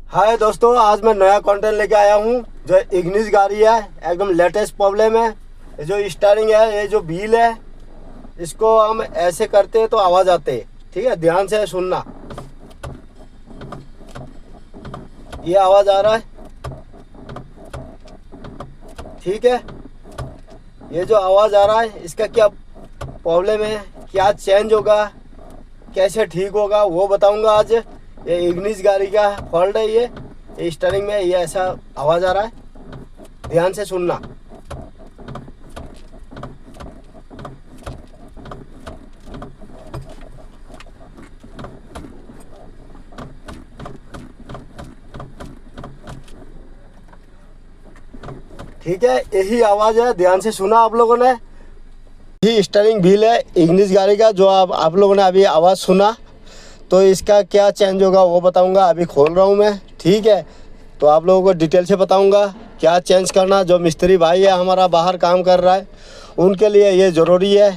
हाय दोस्तों, आज मैं नया कंटेंट लेके आया हूँ। जो इग्निस गाड़ी है, एकदम लेटेस्ट प्रॉब्लम है। जो स्टारिंग है, ये जो व्हील है, इसको हम ऐसे करते हैं तो आवाज़ आते है। ठीक है, ध्यान से सुनना। ये आवाज़ आ रहा है, ठीक है। ये जो आवाज़ आ रहा है, इसका क्या प्रॉब्लम है, क्या चेंज होगा, कैसे ठीक होगा, वो बताऊंगा आज। ये इग्निस गाड़ी का फॉल्ट है। ये स्टीयरिंग में ये ऐसा आवाज़ आ रहा है, ध्यान से सुनना। ठीक है, यही आवाज़ है, ध्यान से सुना आप लोगों ने। यही स्टीयरिंग व्हील है इग्निस गाड़ी का, जो आप लोगों ने अभी आवाज़ सुना। तो इसका क्या चेंज होगा वो बताऊंगा। अभी खोल रहा हूं मैं, ठीक है। तो आप लोगों को डिटेल से बताऊंगा क्या चेंज करना। जो मिस्त्री भाई है हमारा बाहर काम कर रहा है, उनके लिए ये ज़रूरी है,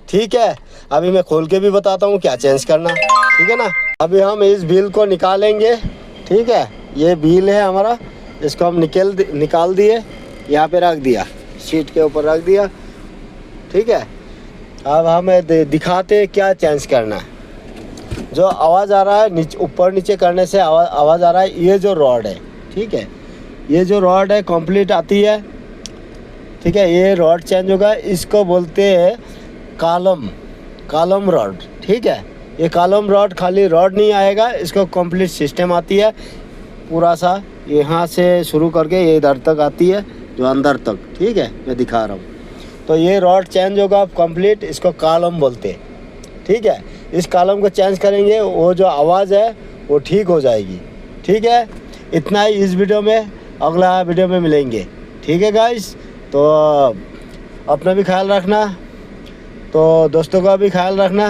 ठीक है। अभी मैं खोल के भी बताता हूँ क्या चेंज करना, ठीक है ना। अभी हम इस व्हील को निकालेंगे, ठीक है। ये व्हील है हमारा, इसको हम निकाल दिए, यहाँ पे रख दिया, सीट के ऊपर रख दिया, ठीक है। अब हमें दिखाते क्या चेंज करना है। जो आवाज़ आ रहा है, नीचे ऊपर नीचे करने से आवाज़ आ रहा है, ये जो रॉड है, ठीक है। ये जो रॉड है कंप्लीट आती है, ठीक है। ये रॉड चेंज होगा, इसको बोलते हैं कॉलम रॉड, ठीक है। ये कॉलम रॉड खाली रॉड नहीं आएगा, इसको कंप्लीट सिस्टम आती है पूरा सा, यहाँ से शुरू करके ये इधर तक आती है, जो अंदर तक, ठीक है। मैं दिखा रहा हूँ। तो ये रॉड चेंज होगा कंप्लीट, इसको कॉलम बोलते हैं, ठीक है। इस कॉलम को चेंज करेंगे, वो जो आवाज़ है वो ठीक हो जाएगी, ठीक है। इतना ही इस वीडियो में, अगला वीडियो में मिलेंगे, ठीक है गाइस। तो अपना भी ख्याल रखना, तो दोस्तों का भी ख्याल रखना।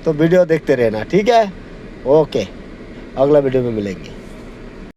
तो वीडियो देखते रहना, ठीक है। ओके, अगला वीडियो में मिलेंगे।